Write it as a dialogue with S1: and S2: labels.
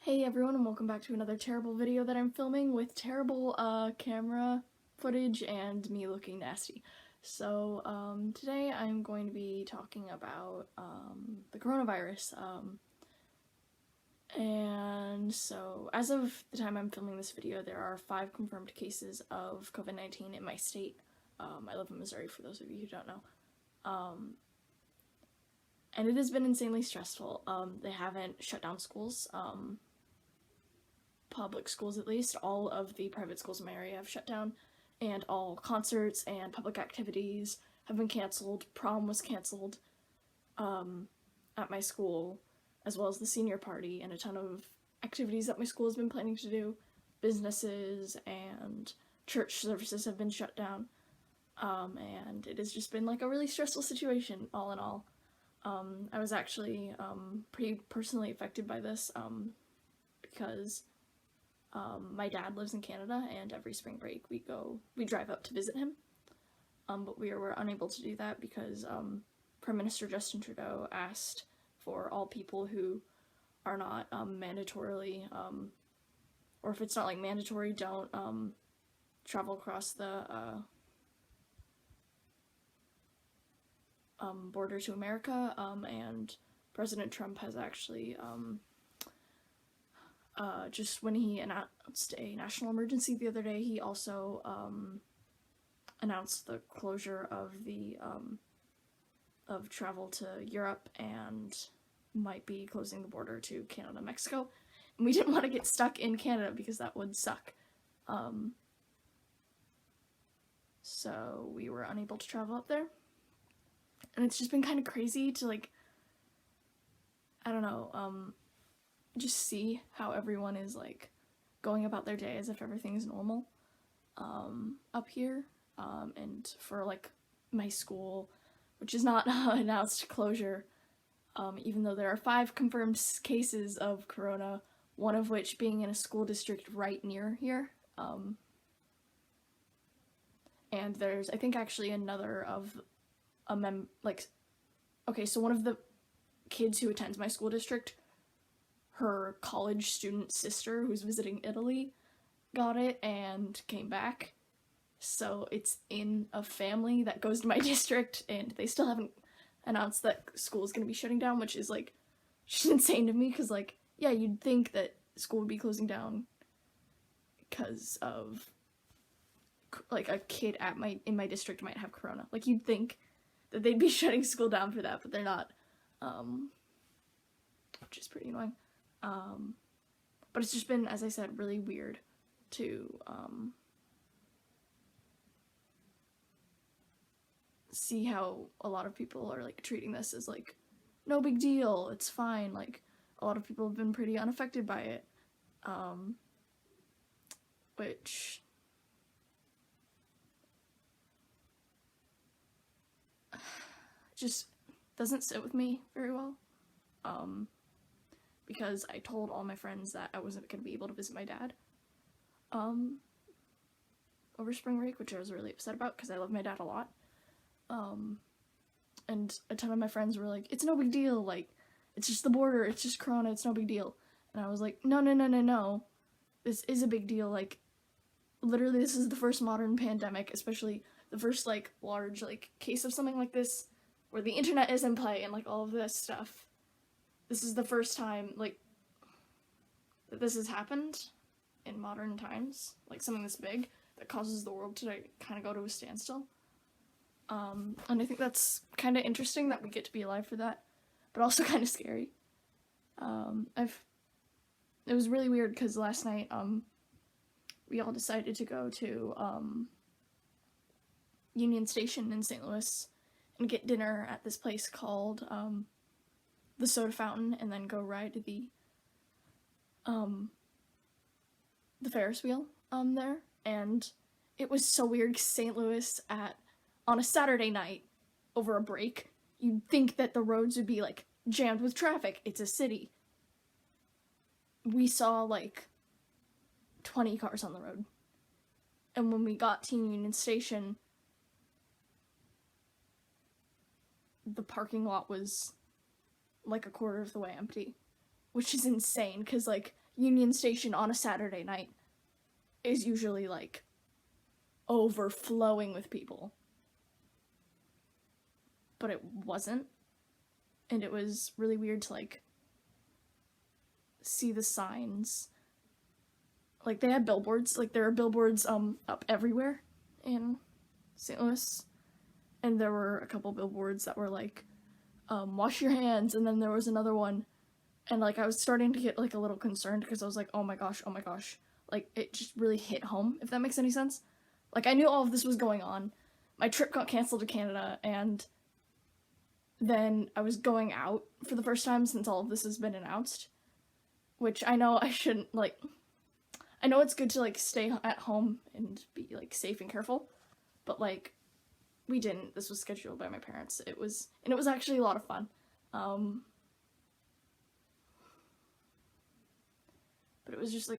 S1: Hey everyone, and welcome back to another terrible video that I'm filming with terrible camera footage and me looking nasty. So today I'm going to be talking about the coronavirus. And so as of the time I'm filming this video, there are 5 confirmed cases of COVID-19 in my state. I live in Missouri, for those of you who don't know. And it has been insanely stressful. They haven't shut down schools. Public schools at least. All of the private schools in my area have shut down, and all concerts and public activities have been canceled. Prom was canceled at my school, as well as the senior party, and a ton of activities that my school has been planning to do. Businesses and church services have been shut down, and it has just been like a really stressful situation all in all. I was actually pretty personally affected by this because my dad lives in Canada, and every spring break we drive up to visit him. But we were unable to do that because Prime Minister Justin Trudeau asked for all people who are not mandatorily, or if it's not like mandatory, don't travel across the border to America. And President Trump has actually just when he announced a national emergency the other day, he also announced the closure of of travel to Europe, and might be closing the border to Canada and Mexico. And we didn't want to get stuck in Canada because that would suck. So we were unable to travel up there. And it's just been kind of crazy to, like, I don't know, just see how everyone is, like, going about their day as if everything is normal up here. And for, like, my school, which is not announced closure, even though there are 5 confirmed cases of corona, one of which being in a school district right near here. And there's, I think, actually another of okay, so one of the kids who attends my school district, her college student sister who's visiting Italy got it and came back. So it's in a family that goes to my district, and they still haven't announced that school is going to be shutting down, which is, like, just insane to me, because, like, yeah, you'd think that school would be closing down because of, like, a kid in my district might have corona. Like, you'd think that they'd be shutting school down for that, but they're not, which is pretty annoying. But it's just been, as I said, really weird to see how a lot of people are, like, treating this as, like, no big deal, it's fine. Like, a lot of people have been pretty unaffected by it, which just doesn't sit with me very well, because I told all my friends that I wasn't going to be able to visit my dad over spring break, which I was really upset about because I love my dad a lot. And a ton of my friends were like, it's no big deal, like, it's just the border, it's just corona, it's no big deal. And I was like, no, this is a big deal. Like, literally, this is the first modern pandemic, especially the first, like, large, like, case of something like this, where the internet is in play and, like, all of this stuff. This is the first time, like, that this has happened in modern times, like, something this big that causes the world to, like, kind of go to a standstill. And I think that's kind of interesting that we get to be alive for that, but also kind of scary. It was really weird because last night, we all decided to go to, Union Station in St. Louis and get dinner at this place called, the Soda Fountain, and then go ride the Ferris wheel, there. And it was so weird because St. Louis on a Saturday night over a break, you'd think that the roads would be, like, jammed with traffic. It's a city. We saw, like, 20 cars on the road. And when we got to Union Station, the parking lot was, like, a quarter of the way empty, which is insane, because, like, Union Station on a Saturday night is usually like overflowing with people. But it wasn't. And it was really weird to like see the signs. Like they had billboards, like there are billboards up everywhere in St. Louis. And there were a couple billboards that were like wash your hands, and then there was another one, and like I was starting to get like a little concerned because I was like, oh my gosh, like it just really hit home, if that makes any sense. Like I knew all of this was going on. My trip got canceled to Canada, and then I was going out for the first time since all of this has been announced, which I know I shouldn't, like, I know it's good to like stay at home and be like safe and careful, but like we didn't. This was scheduled by my parents. It was actually a lot of fun. But it was just like